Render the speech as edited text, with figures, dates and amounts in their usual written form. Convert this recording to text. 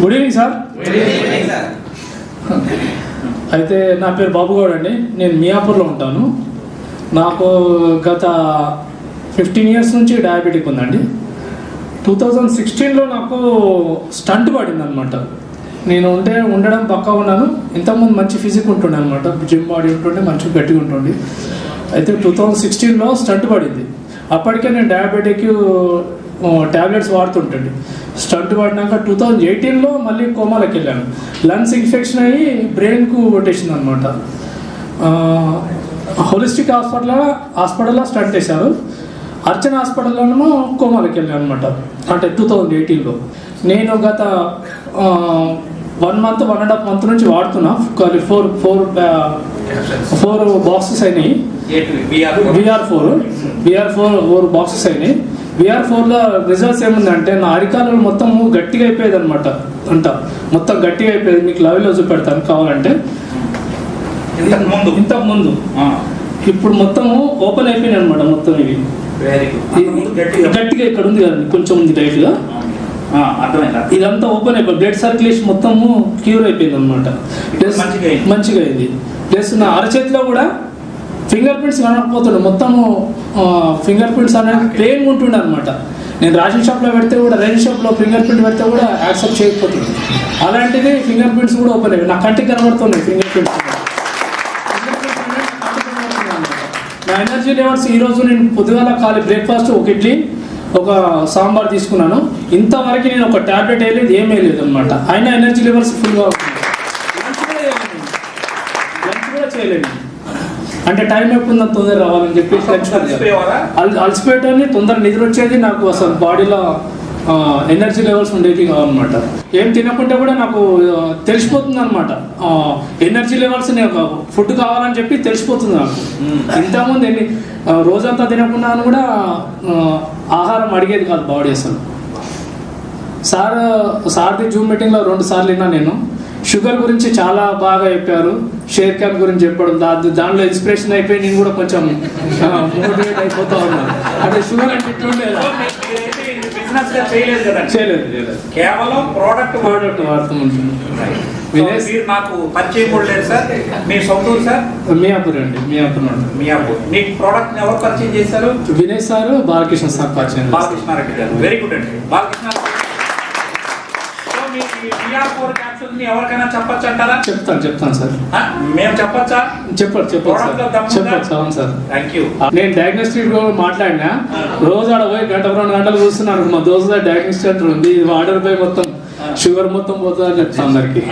Good evening sir. అయితే నా పేరు బాబుగౌడ్ అండి. నేను మియాపూర్లో ఉంటాను. నాకు గత 15 ఇయర్స్ నుంచి డయాబెటిక్ ఉందండి. 2016లో నాకు స్టంట్ పడింది అనమాట. నేను ఉండడం పక్కా ఉన్నాను. ఇంతకుముందు మంచి ఫిజిక్ ఉంటుండే అనమాట, జిమ్ బాడీ ఉంటుండే, మంచిగా గట్టిగా ఉంటుండే. అయితే 2016లో స్టంట్ పడింది. అప్పటికే నేను డయాబెటిక్ ట్యాబ్లెట్స్ వాడుతుంటండి. స్టంట్ పడినాక 2018లో మళ్ళీ కోమాలోకి వెళ్ళాను. లంగ్స్ ఇన్ఫెక్షన్ అయ్యి బ్రెయిన్కు కొట్టేసింది అనమాట. హోలిస్టిక్ హాస్పిటల్లో స్టంట్ వేశారు. అర్చన హాస్పిటల్లోనేమో కోమాలోకి వెళ్ళాను అనమాట. అంటే 2018లో నేను గత 1.5 మంత్ నుంచి వాడుతున్నా. 4 బాక్సెస్ అయినాయి. VR4 బాక్సెస్ అయినాయి. VR4లో రిజల్ట్స్ ఏముందంటే నా అరికాలు మొత్తం గట్టిగా అయిపోయేది అనమాట. మొత్తం గట్టిగా అయిపోయేది. మీకు లైవ్లో చూపెడతాను కావాలంటే. ఇంతకు ముందు ఇప్పుడు మొత్తము ఓపెన్ అయిపోయినాయి అనమాట. మొత్తం ఇవి గట్టిగా ఇక్కడ ఉంది కదండి, కొంచెం ఉంది టైట్గా. ఇదంతా ఓపెన్ అయిపోయి బ్లడ్ సర్క్యులేషన్ మొత్తము క్యూర్ అయిపోయింది అనమాట. మంచిగా అయింది. ప్లస్ నా అరచేతిలో కూడా ఫింగర్ ప్రింట్స్ కనకపోతుండే. మొత్తము ఫింగర్ ప్రింట్స్ అనేది ప్లేన్ ఉంటుండే అనమాట. నేను రేషన్ షాప్లో పెడితే కూడా, రేషన్ షాప్లో ఫింగర్ ప్రింట్ పెడితే కూడా యాక్సెప్ట్ చేయకపోతుంది. అలాంటిది ఫింగర్ ప్రింట్స్ కూడా ఓపెన్ అయిపోయి నా కంటికి కనబడుతున్నాయి ఫింగర్ ప్రింట్స్. నా ఎనర్జీ లెవెల్స్ ఈరోజు నేను పొద్దుగాల ఖాళీ బ్రేక్ఫాస్ట్ ఒక ఇడ్లీ ఒక సాంబార్ తీసుకున్నాను. ఇంతవరకు నేను ఒక ట్యాబ్లెట్ వేయలేదు, ఏం వేయలేదు అనమాట. అయినా ఎనర్జీ లెవెల్స్ ఫుల్గా ఉంటుంది. లంచ్ కూడా చేయలేదు. అంటే టైం ఎప్పుడు తొందర రావాలని చెప్పేసి అలసిపోయేటని తొందర నిద్ర వచ్చేది. నాకు అసలు బాడీలో ఎనర్జీ లెవెల్స్ ఉండేవి కావాలన్నమాట. ఏం తినకుంటే కూడా నాకు తెలిసిపోతుంది అనమాట. ఎనర్జీ లెవెల్స్ నేను ఫుడ్ కావాలని చెప్పి తెలిసిపోతుంది నాకు. ఇంతకుముందు రోజంతా తినకుండా కూడా ఆహారం అడిగేది కాదు బాడీ అసలు. సార్ది జూమ్ మీటింగ్లో 2 సార్లు విన్నా నేను. షుగర్ గురించి చాలా బాగా చెప్పారు. షేర్ క్యాన్ గురించి చెప్పడం, దానిలో ఇన్స్పిరేషన్ అయిపోయి నేను కూడా కొంచెం మోటివేట్ అయిపోతా ఉన్నాను. అంటే షుగర్ అంటే చేయలేదు, కేవలం ప్రోడక్ట్ వాడుతుంది. నాకు పరిచయం కూడా లేదు సార్. మీ సొంతూరు సార్? మియాపూర్ అండి. మియాపూర్. మీకు ప్రోడక్ట్ ఎవరు పరిచయం చేశారు? వినయ్ సార్, బాలకృష్ణ సార్ పరిచయం. బాలకృష్ణారెడ్డి గారు, వెరీ గుడ్ అండి. బాలకృష్ణ ఎవరికైనా చెప్పచ్చు అంటారా? చెప్తాను సార్. మేము చెప్పచ్చా? చెప్పచ్చు. అవును సార్. Thank you. నేను డయాగ్నోస్టిక్ మాట్లాడినా. రోజు ఆడ పోయి 1-2 గంటలు కూర్చున్నాను. మా దోస్తు డయాగ్నోస్టిక్ సెంటర్ ఉంది, వాటర్ పోయి మొత్తం షుగర్ మొత్తం పోతుందని చెప్తాను అందరికి.